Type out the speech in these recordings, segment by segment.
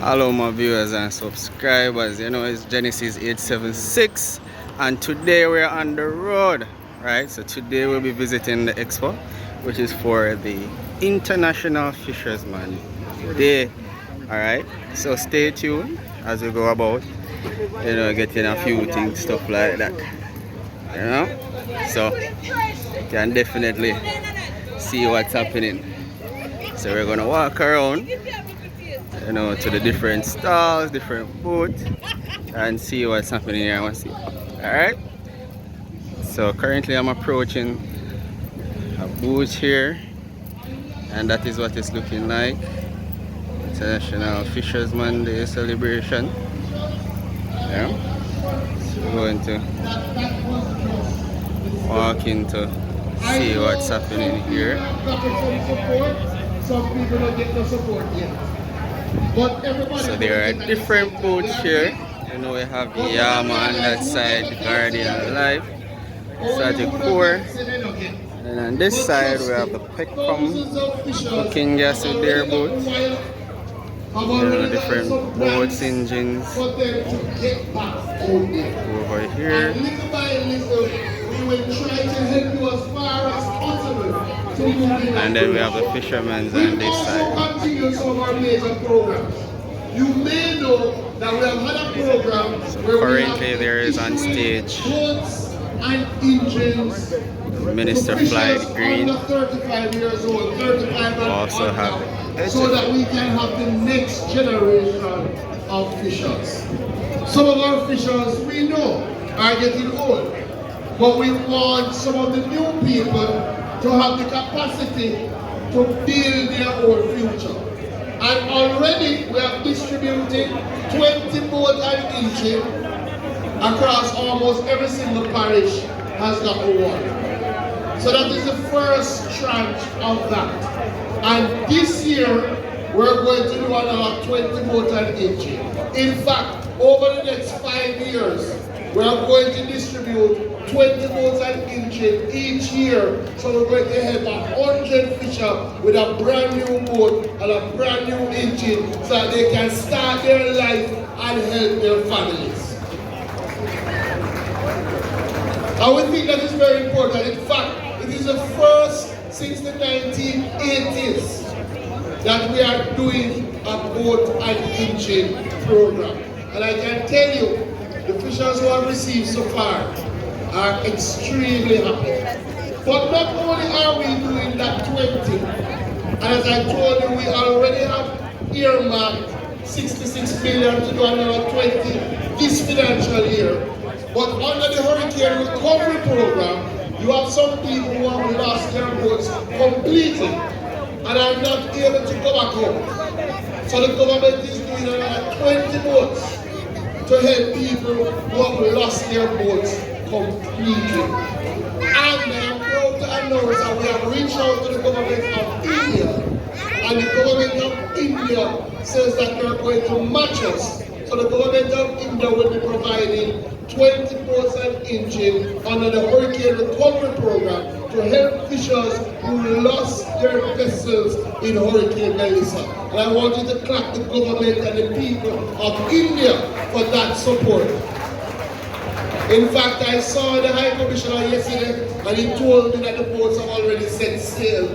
Hello my viewers and subscribers, you know it's Genesis 876 and today we're on the road, right? So today we'll be visiting the expo, which is for the International Fisherman Day. Alright, so stay tuned as we go about, you know, getting a few things, stuff like that, you know, so you can definitely see what's happening. So we're gonna walk around, you know, to the different stalls, different booths, and see what's happening here. Alright, so currently I'm approaching a booth here, and that is what it's looking like. International Fisherman Day Celebration. Yeah, so we're going to walk in to see what's happening here. Some people don't get no support yet. But everybody, so there are different booths here. You know, we have the Yama on that side, the Guardian Life, Static Core. And on this side we have the Peckham cooking gas with their booth. You know, different boats, engines over here. Little by little, we will try to help you as far as possible. And then we have the fishermen's on this side. Continue some of our major programs. You may know that we have had a program so where currently there is on stage boats and engines. Minister Flight Green. 35 years old, 35 and also have so that we can have the next generation of fishers. Some of our fishers we know are getting old, but we want some of the new people to have the capacity to build their own future. And already we are distributing 20 boat and engine across almost every single parish has got one. So that is the first tranche of that. And this year, we're going to do another 20 boat and engine. In fact, over the next 5 years, we are going to distribute 20 boats and engine each year. So we're going to help 100 fishers with a brand new boat and a brand new engine so that they can start their life and help their families. And we think that is very important. In fact, it is the first since the 1980s that we are doing a boat and engine program. And I can tell you, the fishers who have received so far are extremely happy. But not only are we doing that 20, and as I told you, we already have earmarked 66 million to do another 20 this financial year. But under the hurricane recovery program, you have some people who have lost their boats completely and are not able to go back home. So the government is doing another 20 boats to help people who have lost their boats completely. And I'm proud to announce that we have reached out to the government of India, and the government of India says that they're going to match us. So the government of India will be providing 20 boats and engine under the hurricane recovery program to help fishers who lost their vessels in Hurricane Melissa. And I want you to clap the government and the people of India for that support. In fact, I saw the High Commissioner yesterday and he told me that the boats have already set sail.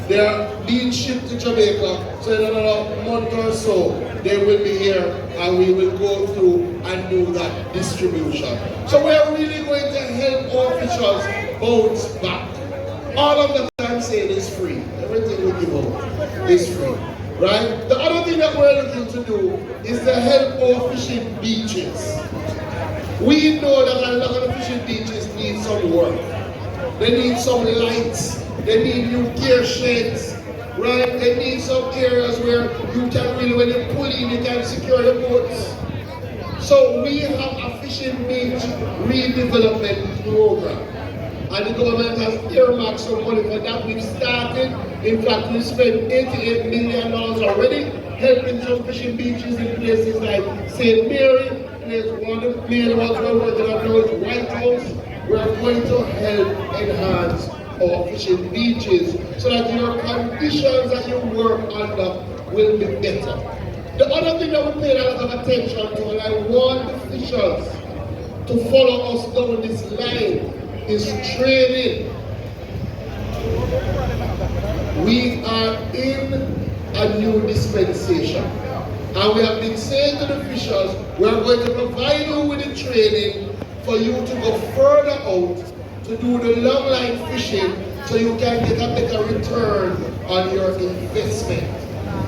They are being shipped to Jamaica, so in another month or so, they will be here and we will go through and do that distribution. So we are really going to help our fishers bounce back. All of that I'm saying is free. Everything we give out is free, right? The other thing that we're looking to do is to help our fishing beaches. We know that a lot of the fishing beaches need some work. They need some lights. They need new gear sheds, right? They need some areas where you can really, when you pull in, you can secure the boats. So we have a fishing beach redevelopment program. And the government has earmarked some money for that. We've started. In fact, we spent $88 million already helping some fishing beaches in places like St. Mary. There's one of the main ones we're working on now is White House. We're going to help enhance our fishing beaches so that your conditions that you work under will be better. The other thing that we paid a lot of attention to, and I want the officials to follow us down this line, is training. We are in a new dispensation. And we have been saying to the officials, we are going to provide you with the training for you to go further out to do the long line fishing so you can get a better return on your investment.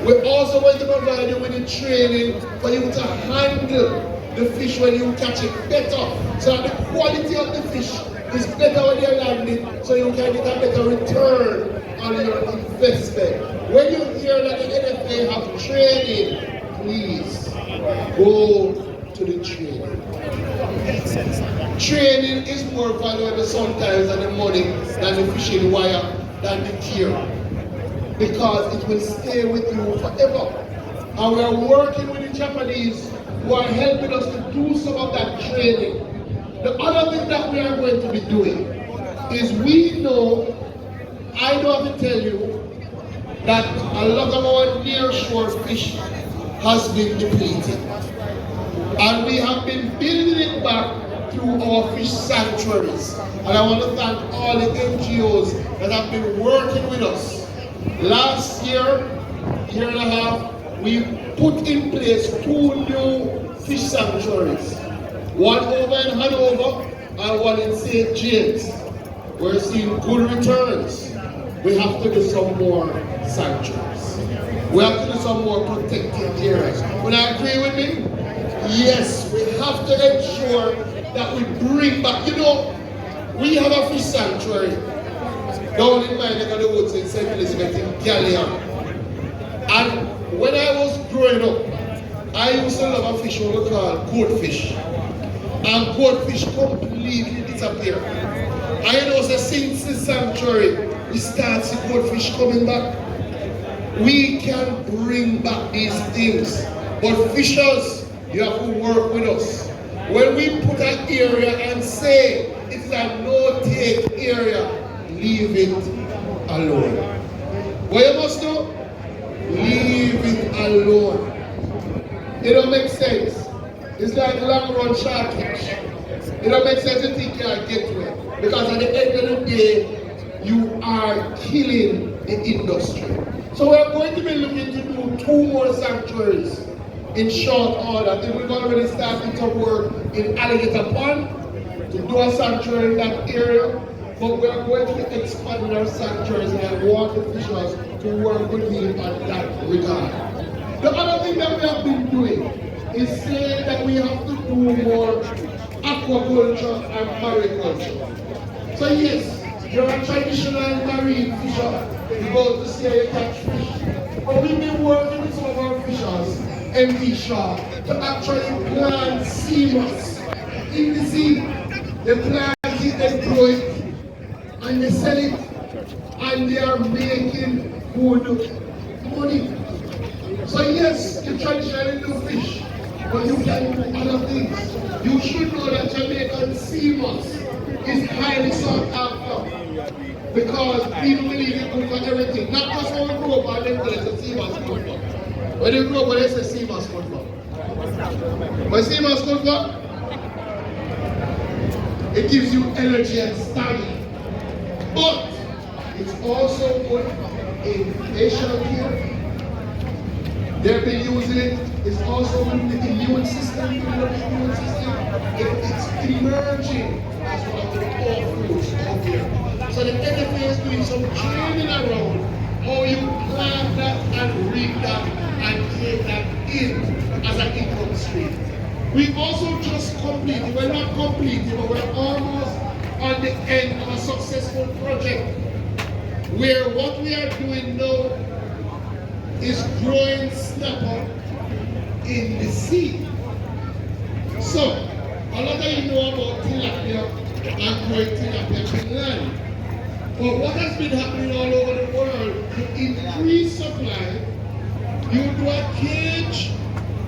We're also going to provide you with the training for you to handle the fish when you catch it better, so that the quality of the fish is better when you land it, so you can get a better return on your investment. When you hear that the NFA have training, please go to the training. Training is more valuable sometimes than the money, than the fishing wire, than the gear, because it will stay with you forever. And we are working with the Japanese who are helping us to do some of that training. The other thing that we are going to be doing is we know, I don't have to tell you, that a lot of our near shore fish has been depleted. And we have been building it back through our fish sanctuaries. And I want to thank all the NGOs that have been working with us. Last year and a half, we put in place 2 new fish sanctuaries. One over in Hanover and one in St. James. We're seeing good returns. We have to do some more sanctuaries. We have to do some more protected areas. Will you agree with me? Yes, we have to ensure that we bring back. You know, we have a fish sanctuary down in my neck of the woods in St. Elizabeth in Gallia. And when I was growing up, I used to love a fish what we call goldfish. And goldfish completely disappeared. I know since the sanctuary, we start see goldfish coming back. We can bring back these things. But fishers, you have to work with us. When we put an area and say it's a no-take area, leave it alone. What you must do? Leave it alone. It don't make sense. It's like long run shark catch. It don't make sense to think you are gateway. Because at the end of the day, you are killing the industry. So we're going to be looking to do 2 more sanctuaries in short order. I think we've already started some work in Alligator Pond to do a sanctuary in that area. But we're going to be expanding our sanctuaries, and I want the officials to work with me on that regard. The other thing that we have been doing is saying that we have to do more aquaculture and mariculture. So yes, you're a traditional marine fisher, you go to see how you catch fish. But we've been working with some of our fishers, MD Shaw, to actually plant sea moss in the sea. They plant it, they grow it, and they sell it, and they are making good money. So yes, you traditionally do fish, but you can do other things. You should know that Jamaican sea moss is highly sought after, because people believe it good for everything. Not just when we grow up and them tell us sea moss good for. When they grow up, they say sea moss good for. When sea moss good for, it gives you energy and stamina. But it's also good in facial care. They've been using it. It's also good in the immune system. It's emerging as one of the core foods out there. So the NFA is doing some training around how you plant that and reap that and take that in as an income stream. We also just completed, we're not completed, but we're almost on the end of a successful project where what we are doing now is growing snapper in the sea. So, a lot of you know about tilapia and growing tilapia in land. But what has been happening all over the world, to increase supply, you do a cage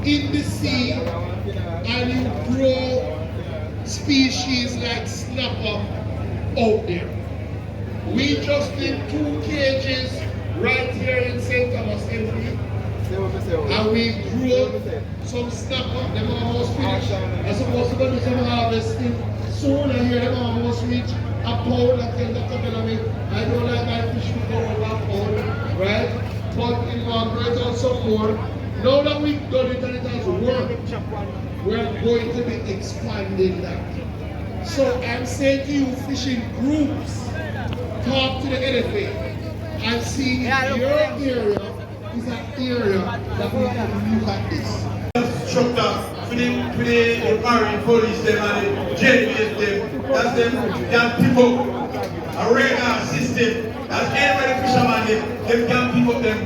in the sea and you grow species like snapper out there. We just did 2 cages right here in St. Thomas, MP. And we grew some snapper, them almost finished. I'm supposed to go do some harvesting soon, and here them almost reach a pound. I tell the couple of it, I don't like my fish to go over a pound, right? But in Margaret or some more. Now that we've done it and it has worked, we're going to be expanding that. So I'm saying to you, fishing groups, talk to the NFA and see if your area is an area that we can look at this. Structure for the marine police them and the jail them, that's them can pick up a radar system, that's anybody fisherman them can pick up them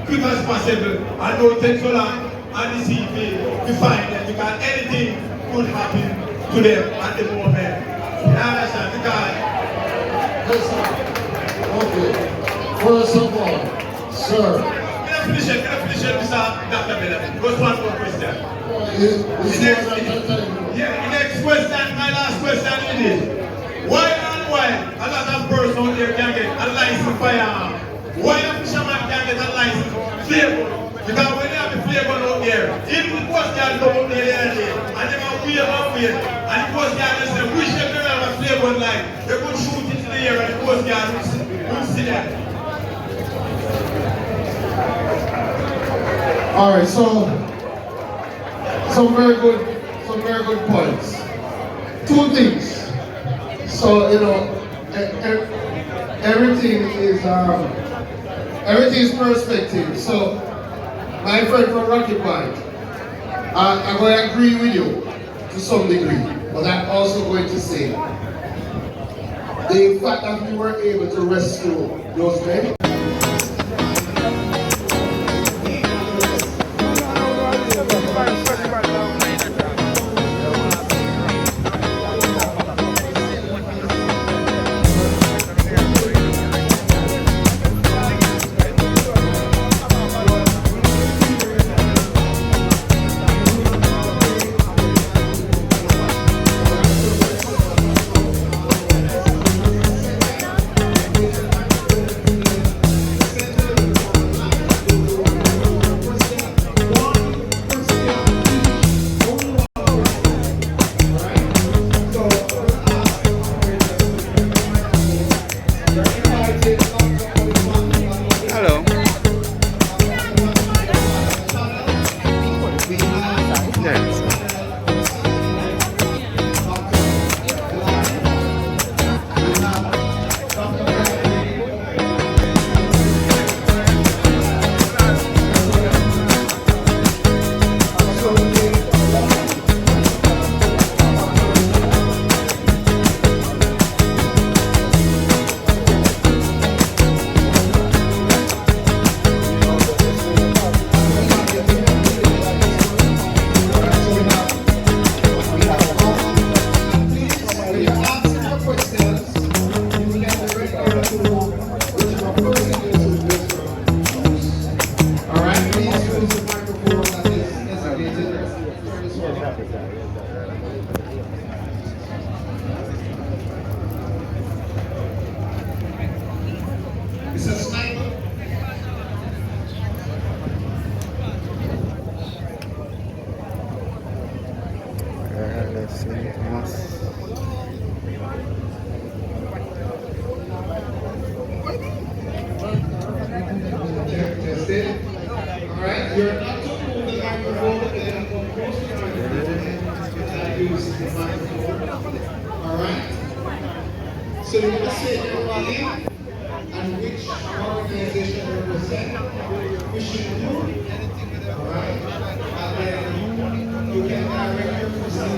quick as possible and don't take so long and the sea to find them because anything could happen to them at the moment. You understand? Because okay. First of all, sir. Can I finish it, Mr. Dr. Bella? Just one more question. The next question, my last question is, why a lot of persons out there can get a license firearm? Why a fisherman can get a license flavor? Because when they have the flavor out there, even the coast guard come out there early, and they have wait, and the coast guard will say, which they don't have a flavor like, they could shoot it in the air and the coast guard will see that. Alright, so some very good points. Two things. So everything is perspective. So my friend from Rocky Point, I'm going to agree with you to some degree, but I'm also going to say the fact that we were able to rescue those men. Alright, you're not to move the microphone, but then I'm going to close the microphone and I use the microphone. Alright? So you're going to say your name and which organization you represent, which you do. Alright? And then you can direct your person